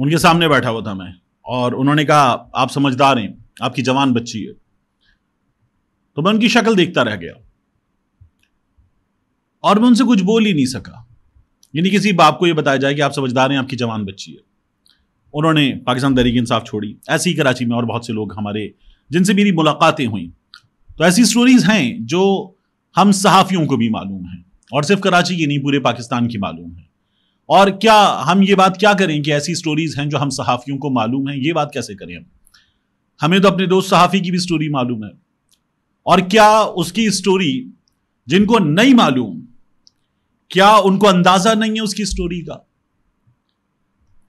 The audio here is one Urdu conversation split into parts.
ان کے سامنے بیٹھا ہوا تھا میں، اور انہوں نے کہا آپ سمجھدار ہیں، آپ کی جوان بچی ہے. تو میں ان کی شکل دیکھتا رہ گیا اور میں ان سے کچھ بول ہی نہیں سکا. یعنی کسی باپ کو یہ بتایا جائے کہ آپ سمجھدار ہیں، آپ کی جوان بچی ہے. انہوں نے پاکستان تحریک انصاف چھوڑی. ایسے ہی کراچی میں اور بہت سے لوگ ہمارے جن سے میری ملاقاتیں ہوئیں. تو ایسی سٹوریز ہیں جو ہم صحافیوں کو بھی معلوم ہیں، اور صرف کراچی کی نہیں، پورے پاکستان کی معلوم ہے. اور کیا ہم یہ بات کیا کریں کہ ایسی سٹوریز ہیں جو ہم صحافیوں کو معلوم ہیں؟ یہ بات کیسے کریں؟ ہمیں تو اپنے دوست صحافی کی بھی سٹوری معلوم ہے، اور کیا اس کی سٹوری جن کو نہیں معلوم، کیا ان کو اندازہ نہیں ہے اس کی سٹوری کا؟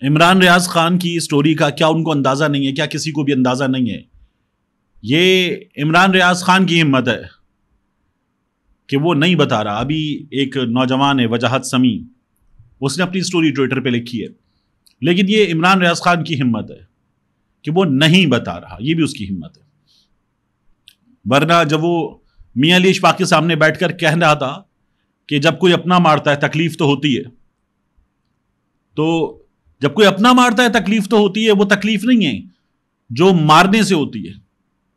عمران ریاض خان کی سٹوری کا کیا ان کو اندازہ نہیں ہے؟ کیا کسی کو بھی اندازہ نہیں ہے؟ یہ عمران ریاض خان کی ہمت ہے کہ وہ نہیں بتا رہا. ابھی ایک نوجوان ہے وجاہت سمیع، اس نے اپنی سٹوری ٹویٹر پہ لکھی ہے، لیکن یہ عمران ریاض خان کی ہمت ہے کہ وہ نہیں بتا رہا. یہ بھی اس کی ہمت ہے. ورنہ جب وہ میاں علی اشفاق کے سامنے بیٹھ کر کہہ رہا تھا کہ جب کوئی اپنا مارتا ہے تکلیف تو ہوتی ہے، تو جب کوئی اپنا مارتا ہے تکلیف تو ہوتی ہے. وہ تکلیف نہیں ہے جو مارنے سے ہوتی ہے،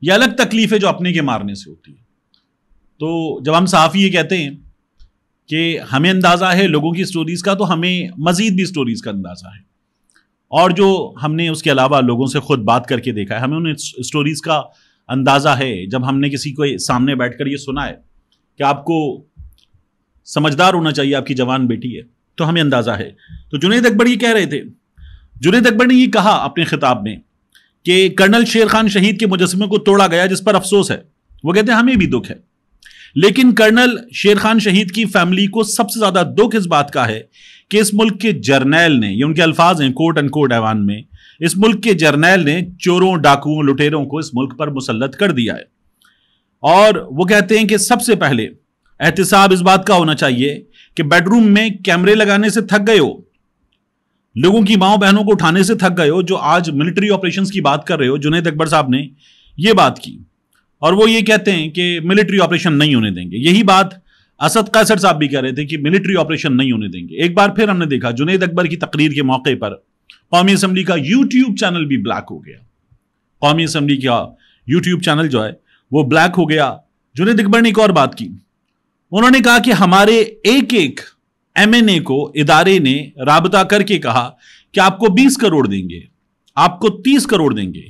یہ الگ تکلیف ہے جو اپنے کے مارنے سے ہوتی ہے. تو جب ہم صحافی یہ کہتے ہیں کہ ہمیں اندازہ ہے لوگوں کی سٹوریز کا، تو ہمیں مزید بھی سٹوریز کا اندازہ ہے، اور جو ہم نے اس کے علاوہ لوگوں سے خود بات کر کے دیکھا ہے، ہمیں ان سٹوریز کا اندازہ ہے. جب ہم نے کسی کو سامنے بیٹھ کر یہ سنا ہے کہ آپ کو سمجھدار ہونا چاہیے، آپ کی جوان بیٹی ہے، تو ہمیں اندازہ ہے. تو جنید اکبر یہ کہہ رہے تھے، جنید اکبر نے یہ کہا اپنے خطاب میں کہ کرنل شیر خان شہید کے مجسمے کو توڑا گیا جس پر افسوس ہے. وہ کہتے ہیں ہمیں بھی دکھ ہے، لیکن کرنل شیر خان شہید کی فیملی کو سب سے زیادہ دکھ اس بات کا ہے کہ اس ملک کے جرنیل نے، یہ ان کے الفاظ ہیں کوٹ ان کوٹ ایوان میں، اس ملک کے جرنیل نے چوروں، ڈاکوؤں، لٹیروں کو اس ملک پر مسلط کر دیا ہے. اور وہ کہتے ہیں کہ سب سے پہلے احتساب اس بات کا ہونا چاہیے کہ بیڈ روم میں کیمرے لگانے سے تھک گئے ہو، لوگوں کی ماؤں بہنوں کو اٹھانے سے تھک گئے ہو، جو آج ملٹری آپریشنز کی بات کر رہے ہو. جنید اکبر صاحب نے یہ بات کی، اور وہ یہ کہتے ہیں کہ ملٹری آپریشن نہیں ہونے دیں گے. یہی بات اسد قیصر صاحب بھی کہہ رہے تھے کہ ملٹری آپریشن نہیں ہونے دیں گے. ایک بار پھر ہم نے دیکھا جنید اکبر کی تقریر کے موقع پر قومی اسمبلی کا یوٹیوب چینل بھی بلیک ہو گیا. قومی اسمبلی کا یوٹیوب چینل جو ہے وہ بلیک ہو گیا. جنید اکبر نے ایک اور بات کی، انہوں نے کہا کہ ہمارے ایک ایک MNA کو ادارے نے رابطہ کر کے کہا کہ آپ کو 20 کروڑ دیں گے، آپ کو 30 کروڑ دیں گے.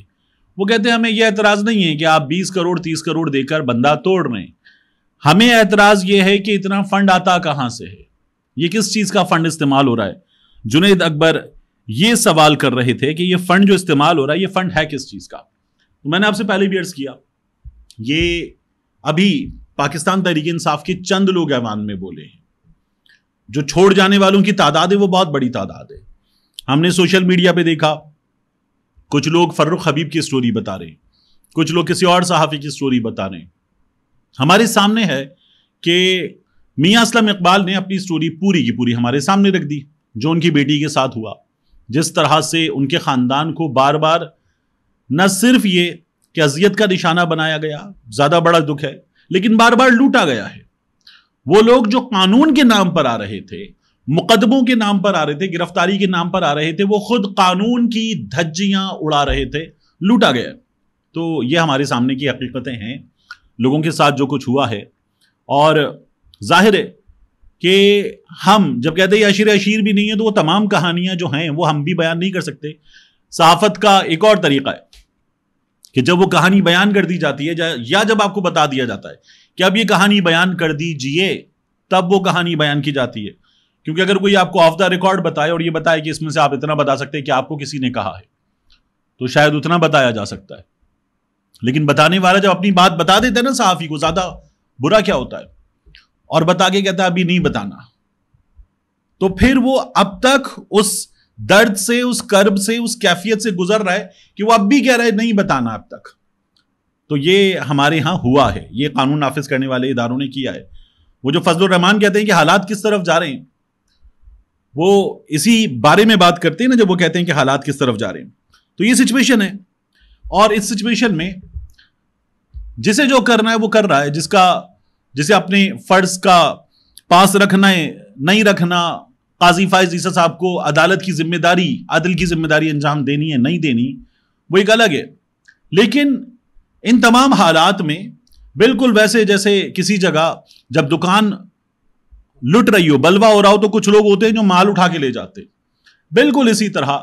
وہ کہتے ہیں ہمیں یہ اعتراض نہیں ہے کہ آپ 20 کروڑ 30 کروڑ دے کر بندہ توڑ رہے ہیں، ہمیں اعتراض یہ ہے کہ اتنا فنڈ آتا کہاں سے ہے، یہ کس چیز کا فنڈ استعمال ہو رہا ہے. جنید اکبر یہ سوال کر رہے تھے کہ یہ فنڈ جو استعمال ہو رہا ہے یہ فنڈ ہے کس چیز کا. تو میں نے آپ سے پہلے بھی عرض کیا، یہ ابھی پاکستان تحریک انصاف کے چند لوگ ایوان میں بولے ہیں، جو چھوڑ جانے والوں کی تعداد ہے وہ بہت بڑی تعداد ہے. ہم نے سوشل میڈیا پہ دیکھا کچھ لوگ فرخ حبیب کی سٹوری بتا رہے ہیں، کچھ لوگ کسی اور صحافی کی سٹوری بتا رہے ہیں. ہمارے سامنے ہے کہ میاں اسلم اقبال نے اپنی سٹوری پوری کی پوری ہمارے سامنے رکھ دی، جو ان کی بیٹی کے ساتھ ہوا، جس طرح سے ان کے خاندان کو بار بار نہ صرف یہ کہ اذیت کا نشانہ بنایا گیا، زیادہ بڑا دکھ ہے، لیکن بار بار لوٹا گیا ہے. وہ لوگ جو قانون کے نام پر آ رہے تھے، مقدموں کے نام پر آ رہے تھے، گرفتاری کے نام پر آ رہے تھے، وہ خود قانون کی دھجیاں اڑا رہے تھے، لوٹا گیا. تو یہ ہمارے سامنے کی حقیقتیں ہیں، لوگوں کے ساتھ جو کچھ ہوا ہے. اور ظاہر ہے کہ ہم جب کہتے ہیں اشیر اشیر بھی نہیں ہے، تو وہ تمام کہانیاں جو ہیں وہ ہم بھی بیان نہیں کر سکتے. صحافت کا ایک اور طریقہ ہے کہ جب وہ کہانی بیان کر دی جاتی ہے، یا جب آپ کو بتا دیا جاتا ہے کہ اب یہ کہانی بیان کر دیجئے، تب وہ کہانی بیان کی جاتی ہے. کیونکہ اگر کوئی آپ کو آف دا ریکارڈ بتائے اور یہ بتائے کہ اس میں سے آپ اتنا بتا سکتے ہیں کہ آپ کو کسی نے کہا ہے، تو شاید اتنا بتایا جا سکتا ہے. لیکن بتانے والا جب اپنی بات بتا دیتا ہے نا صحافی کو، زیادہ برا کیا ہوتا ہے، اور بتا کے کہتا ہے ابھی نہیں بتانا، تو پھر وہ اب تک اس درد سے، اس کرب سے، اس کیفیت سے گزر رہا ہے کہ وہ اب بھی کہہ رہا ہے نہیں بتانا اب تک. تو یہ ہمارے ہاں ہوا ہے، یہ قانون نافذ کرنے والے اداروں نے کیا ہے. وہ جو فضل الرحمان کہتے ہیں کہ حالات کس طرف جا رہے ہیں، وہ اسی بارے میں بات کرتے ہیں نا، جب وہ کہتے ہیں کہ حالات کس طرف جا رہے ہیں. تو یہ سچویشن ہے، اور اس سچویشن میں جسے جو کرنا ہے وہ کر رہا ہے، جسے اپنے فرض کا پاس رکھنا ہے، نہیں رکھنا، قاضی فائز عیسیٰ صاحب کو عدالت کی ذمہ داری، عدل کی ذمہ داری انجام دینی ہے نہیں دینی، وہ ایک الگ ہے. لیکن ان تمام حالات میں بالکل ویسے جیسے کسی جگہ جب دکان لٹ رہی ہو، بلوا ہو رہا ہو، تو کچھ لوگ ہوتے ہیں جو مال اٹھا کے لے جاتے. بالکل اسی طرح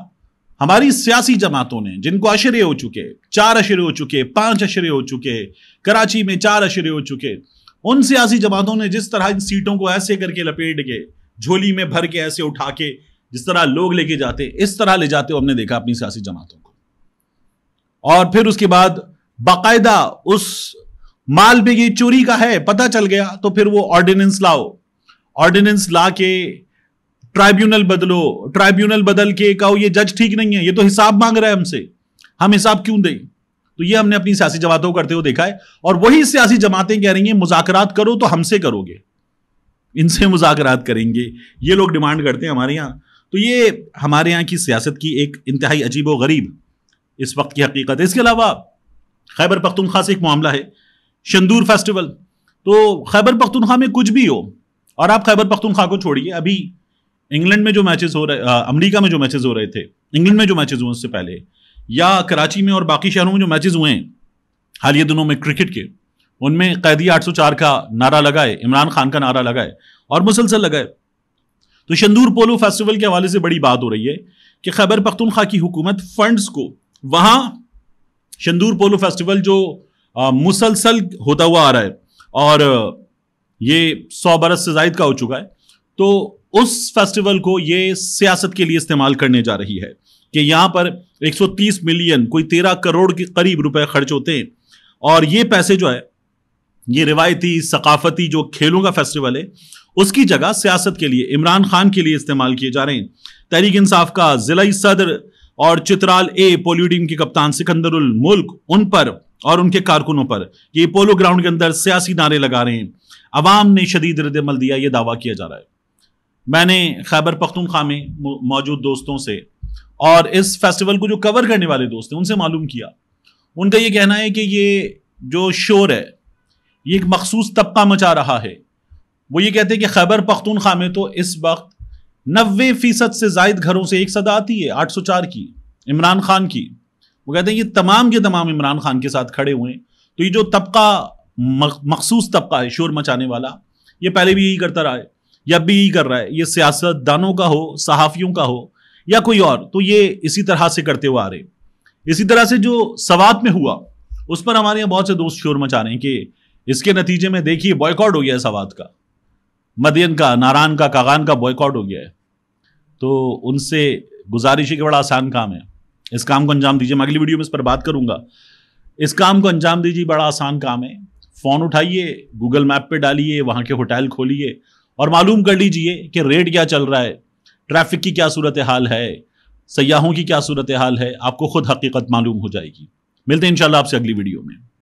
ہماری سیاسی جماعتوں نے، جن کو عشرے ہو چکے، 4 عشرے ہو چکے، 5 عشرے ہو چکے، کراچی میں 4 عشرے ہو چکے، ان سیاسی جماعتوں نے جس طرح ان سیٹوں کو ایسے کر کے لپیٹ کے جھولی میں بھر کے ایسے اٹھا کے جس طرح لوگ لے کے جاتے، اس طرح لے جاتے ہم نے دیکھا اپنی سیاسی جماعتوں کو. اور پھر اس کے بعد باقاعدہ اس مال پہ یہ چوری کا ہے پتہ چل گیا تو پھر وہ آرڈیننس لاؤ، آرڈیننس لا کے ٹرائیبیونل بدلو، ٹرائیبیونل بدل کے کہو یہ جج ٹھیک نہیں ہے، یہ تو حساب مانگ رہا ہے ہم سے، ہم حساب کیوں دیں؟ تو یہ ہم نے اپنی سیاسی جماعتوں کو کرتے ہوئے دیکھا ہے. اور وہی سیاسی جماعتیں کہہ رہی ہیں مذاکرات کرو تو ہم سے کرو گے، ان سے مذاکرات کریں گے، یہ لوگ ڈیمانڈ کرتے ہیں ہمارے یہاں. تو یہ ہمارے یہاں کی سیاست کی ایک انتہائی عجیب و غریب اس وقت کی حقیقت ہے. اس کے علاوہ خیبر پختونخوا سے ایک معاملہ ہے، شندور فیسٹیول. تو خیبر پختونخوا میں کچھ بھی ہو، اور آپ خیبر پختونخوا کو چھوڑیے، ابھی انگلینڈ میں جو میچز ہو رہے، امریکہ میں جو میچز ہو رہے تھے، انگلینڈ میں جو میچز ہوئے اس سے پہلے، یا کراچی میں اور باقی شہروں میں جو میچز ہوئے ہیں حالیہ دنوں میں کرکٹ کے، ان میں قیدی 804 کا نعرہ لگائے، عمران خان کا نعرہ لگائے اور مسلسل لگائے. تو شندور پولو فیسٹیول کے حوالے سے بڑی بات ہو رہی ہے کہ خیبر پختونخوا کی حکومت فنڈز کو وہاں شندور پولو فیسٹیول جو مسلسل ہوتا ہوا آ رہا ہے اور یہ 100 برس سے زائد کا ہو چکا ہے، تو اس فیسٹیول کو یہ سیاست کے لیے استعمال کرنے جا رہی ہے کہ یہاں پر 130 ملین کوئی 13 کروڑ کے قریب روپے خرچ ہوتے ہیں، اور یہ پیسے جو ہے یہ روایتی ثقافتی جو کھیلوں کا فیسٹیول ہے اس کی جگہ سیاست کے لیے، عمران خان کے لیے استعمال کیے جا رہے ہیں. تحریک انصاف کا ضلعی صدر اور چترال اے پولیو ٹیم کے کپتان سکندر الملک، ان پر اور ان کے کارکنوں پر یہ پولو گراؤنڈ کے اندر سیاسی نعرے لگا رہے ہیں. عوام نے شدید رد عمل دیا، یہ دعویٰ کیا جا رہا ہے. میں نے خیبر پختونخوا میں موجود دوستوں سے اور اس فیسٹیول کو جو کور کرنے والے دوست ہیں ان سے معلوم کیا. ان کا یہ کہنا ہے کہ یہ جو شور ہے یہ ایک مخصوص طبقہ مچا رہا ہے. وہ یہ کہتے ہیں کہ خیبر پختونخوا میں تو اس وقت 90% سے زائد گھروں سے ایک صدا آتی ہے 804 کی، عمران خان کی. وہ کہتے ہیں یہ تمام کے تمام عمران خان کے ساتھ کھڑے ہوئے ہیں. تو یہ جو طبقہ مخصوص طبقہ ہے شور مچانے والا، یہ پہلے بھی یہی کرتا رہا ہے یا اب بھی یہی کر رہا ہے. یہ سیاست دانوں کا ہو، صحافیوں کا ہو یا کوئی اور، تو یہ اسی طرح سے کرتے ہوئے آ رہے. اسی طرح سے جو سوات میں ہوا اس پر ہمارے یہاں بہت سے دوست شور مچا رہے ہیں کہ اس کے نتیجے میں دیکھیے بوائیکاٹ ہو گیا ہے سوات کا، مدین کا، ناران کا، کاغان کا بوائیکاٹ ہو گیا ہے. تو ان سے گزارش ہے کہ بڑا آسان کام ہے، اس کام کو انجام دیجیے. میں اگلی ویڈیو میں اس پر بات کروں گا. اس کام کو انجام دیجیے، بڑا آسان کام ہے. فون اٹھائیے، گوگل میپ پہ ڈالیے، وہاں کے ہوٹل کھولیے اور معلوم کر لیجئے کہ ریٹ کیا چل رہا ہے، ٹریفک کی کیا صورتحال ہے، سیاحوں کی کیا صورتحال ہے. آپ کو خود حقیقت معلوم ہو جائے گی. ملتے ہیں انشاءاللہ آپ سے اگلی ویڈیو میں.